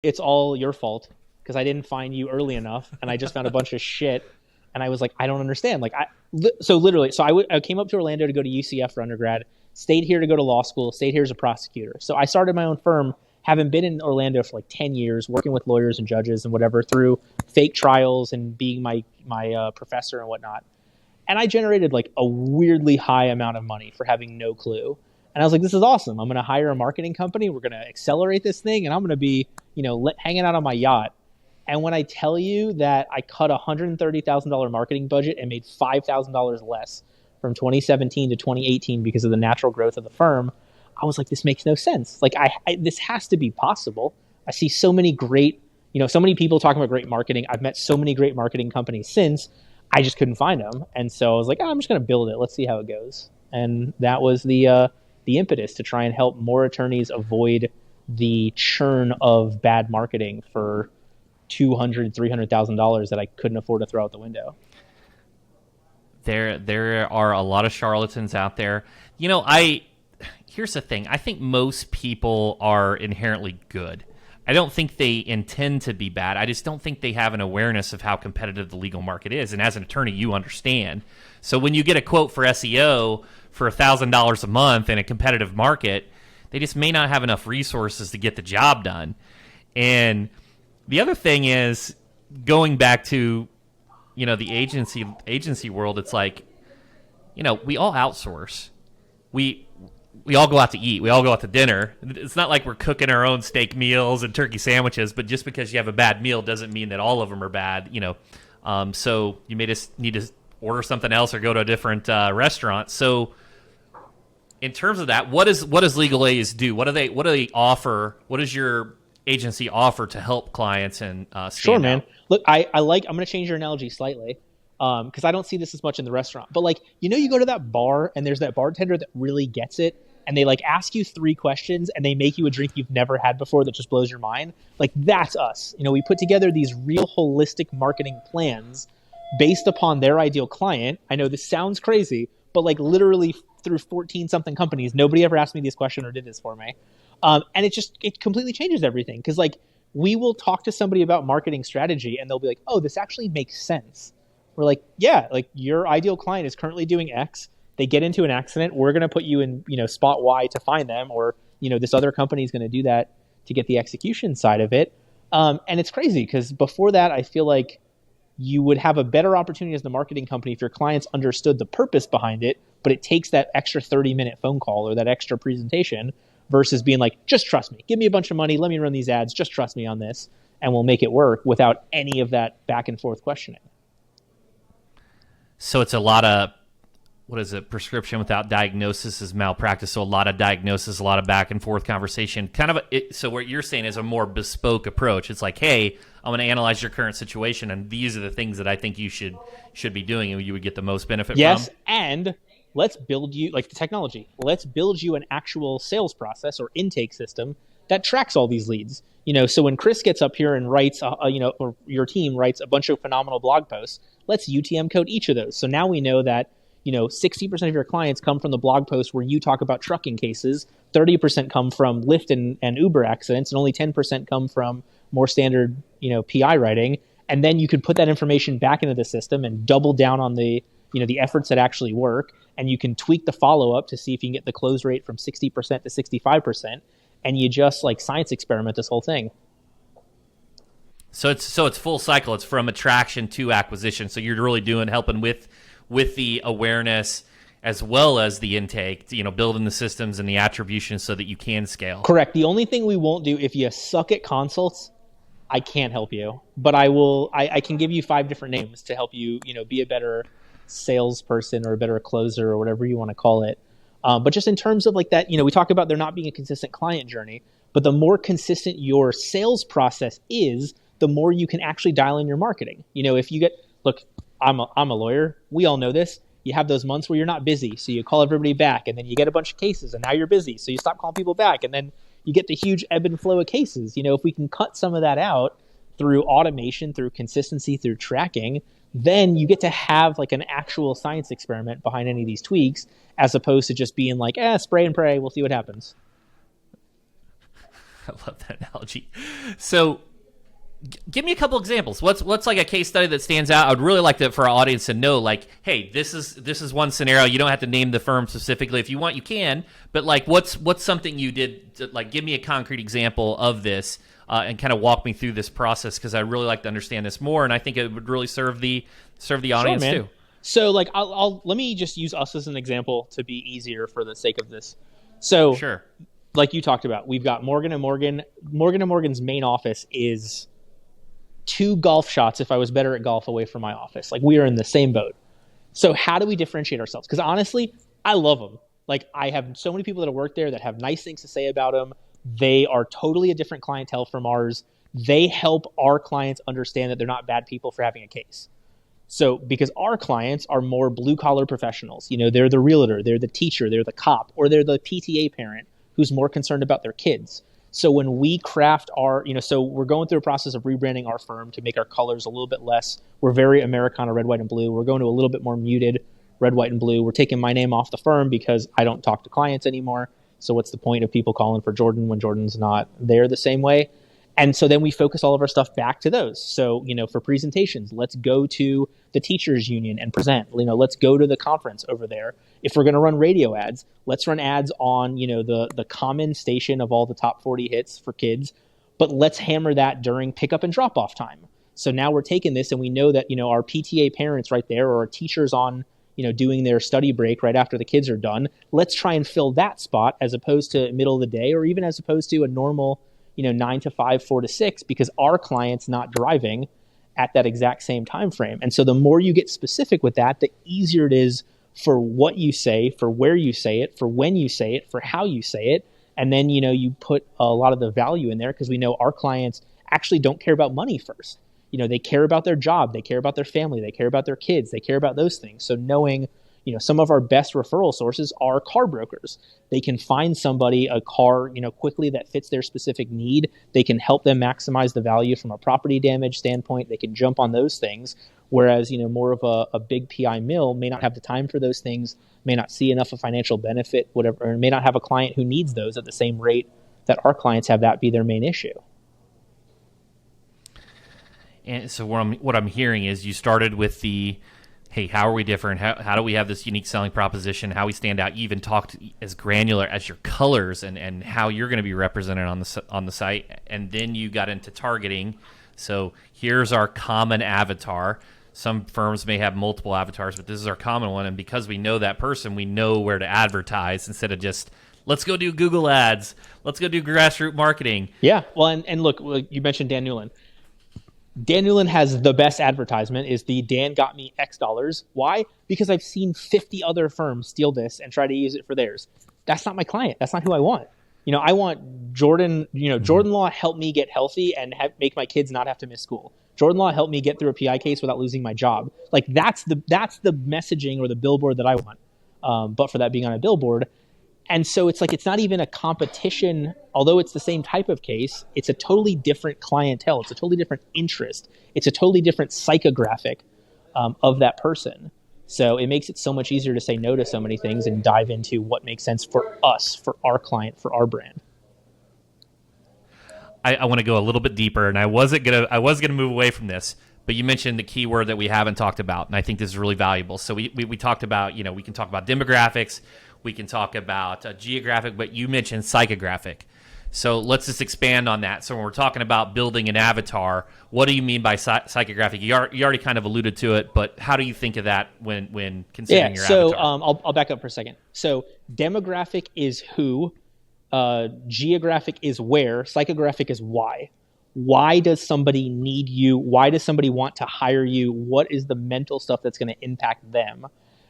it's all your fault because I didn't find you early enough and I just found a bunch of shit. And I was like, I don't understand. I came up to Orlando to go to UCF for undergrad, stayed here to go to law school, stayed here as a prosecutor. So I started my own firm, having been in Orlando for like 10 years, working with lawyers and judges and whatever through fake trials and being my professor and whatnot. And I generated like a weirdly high amount of money for having no clue. And I was like, this is awesome. I'm going to hire a marketing company. We're going to accelerate this thing. And I'm going to be, hanging out on my yacht. And when I tell you that I cut a $130,000 marketing budget and made $5,000 less from 2017 to 2018 because of the natural growth of the firm, I was like, this makes no sense. Like, this has to be possible. I see so many great, so many people talking about great marketing. I've met so many great marketing companies since. I just couldn't find them. And so I was like, I'm just going to build it. Let's see how it goes. And that was the impetus to try and help more attorneys avoid the churn of bad marketing for $200,000, $300,000 that I couldn't afford to throw out the window. There are a lot of charlatans out there. Here's the thing. I think most people are inherently good. I don't think they intend to be bad. I just don't think they have an awareness of how competitive the legal market is. And as an attorney, you understand. So when you get a quote for SEO for $1,000 a month in a competitive market, they just may not have enough resources to get the job done. And the other thing is, going back to, the agency world, it's like, we all outsource. We all go out to eat. We all go out to dinner. It's not like we're cooking our own steak meals and turkey sandwiches, but just because you have a bad meal doesn't mean that all of them are bad, So you may just need to order something else or go to a different restaurant. So in terms of that, what does LegalEase do? What do they offer? What does your agency offer to help clients and Sure, man. out? Look, I'm going to change your analogy slightly. Because I don't see this as much in the restaurant. But you go to that bar and there's that bartender that really gets it, and they ask you 3 questions and they make you a drink you've never had before that just blows your mind. That's us. We put together these real holistic marketing plans based upon their ideal client. I know this sounds crazy, but literally through 14 something companies, nobody ever asked me this question or did this for me. And it completely changes everything. Because we will talk to somebody about marketing strategy and they'll be like, oh, this actually makes sense. We're like, yeah, your ideal client is currently doing X. They get into an accident. We're going to put you in, spot Y to find them. Or, this other company is going to do that to get the execution side of it. And it's crazy because before that, I feel like you would have a better opportunity as the marketing company if your clients understood the purpose behind it, but it takes that extra 30-minute phone call or that extra presentation versus being like, just trust me. Give me a bunch of money. Let me run these ads. Just trust me on this. And we'll make it work without any of that back and forth questioning. So it's a lot of, prescription without diagnosis is malpractice. So a lot of diagnosis, a lot of back and forth conversation. So what you're saying is a more bespoke approach. It's like, hey, I'm going to analyze your current situation, and these are the things that I think you should be doing, and you would get the most benefit from. Yes, and let's build you, the technology, let's build you an actual sales process or intake system that tracks all these leads. So when Chris gets up here and writes, or your team writes a bunch of phenomenal blog posts, let's UTM code each of those. So now we know that, 60% of your clients come from the blog post where you talk about trucking cases, 30% come from Lyft and Uber accidents, and only 10% come from more standard, PI writing. And then you could put that information back into the system and double down on the efforts that actually work. And you can tweak the follow-up to see if you can get the close rate from 60% to 65%. And you just science experiment this whole thing. So it's full cycle. It's from attraction to acquisition. So you're really helping with the awareness as well as the intake, building the systems and the attribution so that you can scale. Correct. The only thing we won't do, if you suck at consults, I can't help you. But I can give you 5 different names to help you, be a better salesperson or a better closer or whatever you want to call it. But just in terms of that, we talk about there not being a consistent client journey, but the more consistent your sales process is, the more you can actually dial in your marketing. If you I'm a lawyer. We all know this. You have those months where you're not busy. So you call everybody back and then you get a bunch of cases and now you're busy. So you stop calling people back and then you get the huge ebb and flow of cases. If we can cut some of that out through automation, through consistency, through tracking, then you get to have an actual science experiment behind any of these tweaks, as opposed to just being spray and pray. We'll see what happens. love that analogy. So give me a couple examples. What's like a case study that stands out? I'd really like to, for our audience to know, like, hey, this is one scenario. You don't have to name the firm specifically. If you want, you can. But like, what's something you did? Like, give me a concrete example of this, and kind of walk me through this process, because I really like to understand this more, and I think it would really serve the audience too. So like, I'll let me just use us as an example to be easier for the sake of this. So sure. Like you talked about, we've got Morgan & Morgan. Morgan & Morgan's main office is 2 golf shots, if I was better at golf, away from my office. Like, we are in the same boat. So how do we differentiate ourselves? Because honestly, I love them. Like, I have so many people that work there that have nice things to say about them. They are totally a different clientele from ours. They help our clients understand that they're not bad people for having a case. So because our clients are more blue collar professionals, they're the realtor, they're the teacher, they're the cop, or they're the PTA parent who's more concerned about their kids. So when we craft our, so we're going through a process of rebranding our firm to make our colors a little bit less. We're very Americana, red, white, and blue. We're going to a little bit more muted red, white, and blue. We're taking my name off the firm because I don't talk to clients anymore. So what's the point of people calling for Jordan when Jordan's not there the same way? And so then we focus all of our stuff back to those. So, for presentations, let's go to the teachers union and present. Let's go to the conference over there. If we're going to run radio ads, let's run ads on, the common station of all the top 40 hits for kids, but let's hammer that during pickup and drop off time. So now we're taking this and we know that, our PTA parents right there, or our teachers on, doing their study break right after the kids are done. Let's try and fill that spot as opposed to middle of the day, or even as opposed to a normal 9 to 5, 4 to 6, because our client's not driving at that exact same time frame. And so the more you get specific with that, the easier it is for what you say, for where you say it, for when you say it, for how you say it. And then, you put a lot of the value in there, because we know our clients actually don't care about money first. They care about their job, they care about their family, they care about their kids, they care about those things. So knowing, some of our best referral sources are car brokers. They can find somebody a car, quickly that fits their specific need. They can help them maximize the value from a property damage standpoint. They can jump on those things. Whereas, more of a big PI mill may not have the time for those things, may not see enough of financial benefit, whatever, and may not have a client who needs those at the same rate that our clients have that be their main issue. And so what I'm hearing is you started with the, hey, how are we different? How do we have this unique selling proposition? How we stand out? You even talked as granular as your colors and how you're going to be represented on the site. And then you got into targeting. So here's our common avatar. Some firms may have multiple avatars, but this is our common one. And because we know that person, we know where to advertise instead of just, let's go do Google ads. Let's go do grassroots marketing. Yeah. Well, and look, you mentioned Dan Newland. Dan Newland has the best advertisement, is the Dan got me X dollars. Why? Because I've seen 50 other firms steal this and try to use it for theirs. That's not my client. That's not who I want. I want Jordan, Jordan Law helped me get healthy and make my kids not have to miss school. Jordan Law helped me get through a PI case without losing my job. Like, that's the messaging or the billboard that I want. But for that being on a billboard. And so it's like, it's not even a competition, although it's the same type of case, it's a totally different clientele. It's a totally different interest. It's a totally different psychographic of that person. So it makes it so much easier to say no to so many things and dive into what makes sense for us, for our client, for our brand. I want to go a little bit deeper, and I wasn't gonna move away from this, but you mentioned the key word that we haven't talked about, and I think this is really valuable. So we talked about, we can talk about demographics, we can talk about geographic, but you mentioned psychographic. So let's just expand on that. So when we're talking about building an avatar, what do you mean by psychographic? You already kind of alluded to it, but how do you think of that when considering your avatar? So I'll back up for a second. So demographic is who, geographic is where, psychographic is why. Why does somebody need you? Why does somebody want to hire you? What is the mental stuff that's going to impact them?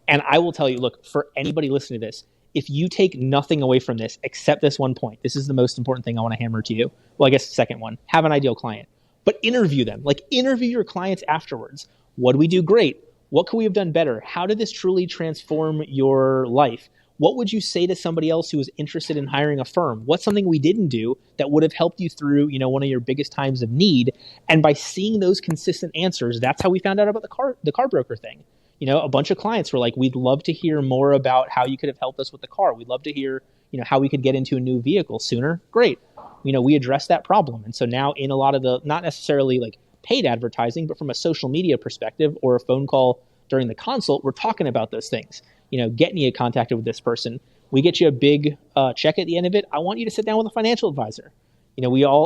And I will tell you, look, for anybody listening to this, if you take nothing away from this except this one point, this is the most important thing I want to hammer to you. Well, I guess the second one, have an ideal client, but interview them. Like, interview your clients afterwards. What do we do great? What could we have done better? How did this truly transform your life? What would you say to somebody else who was interested in hiring a firm? What's something we didn't do that would have helped you through, one of your biggest times of need? And by seeing those consistent answers, that's how we found out about the car broker thing. A bunch of clients were like, we'd love to hear more about how you could have helped us with the car. We'd love to hear, how we could get into a new vehicle sooner. Great. we address that problem. And so now in a lot of the, not necessarily like paid advertising, but from a social media perspective or a phone call during the consult, we're talking about those things. Getting you contacted with this person. We get you a big check at the end of it. I want you to sit down with a financial advisor.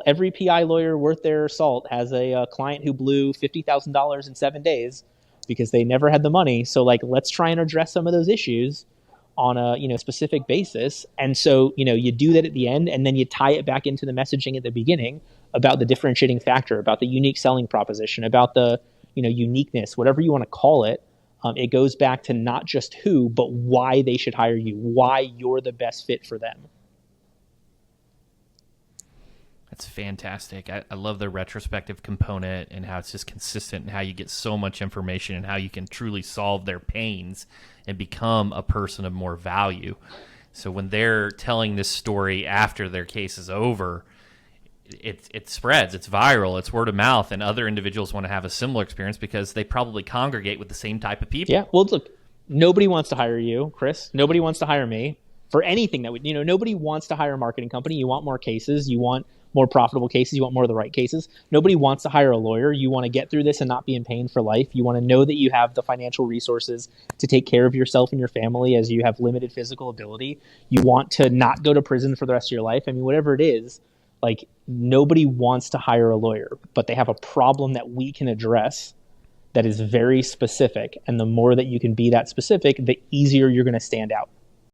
Every PI lawyer worth their salt has a client who blew $50,000 in 7 days because they never had the money. So like, let's try and address some of those issues on a specific basis. And so you do that at the end, and then you tie it back into the messaging at the beginning about the differentiating factor, about the unique selling proposition, about the uniqueness, whatever you want to call it. It goes back to not just who, but why they should hire you, why you're the best fit for them. That's fantastic. I love the retrospective component and how it's just consistent and how you get so much information and how you can truly solve their pains and become a person of more value. So when they're telling this story after their case is over, it spreads, it's viral, it's word of mouth, and other individuals want to have a similar experience because they probably congregate with the same type of people. Yeah, well, look, nobody wants to hire you, Chris. Nobody wants to hire me for anything that nobody wants to hire a marketing company. You want more cases. You want more profitable cases. You want more of the right cases. Nobody wants to hire a lawyer. You want to get through this and not be in pain for life. You want to know that you have the financial resources to take care of yourself and your family as you have limited physical ability. You want to not go to prison for the rest of your life. I mean, whatever it is, like, nobody wants to hire a lawyer, but they have a problem that we can address that is very specific. And the more that you can be that specific, the easier you're going to stand out.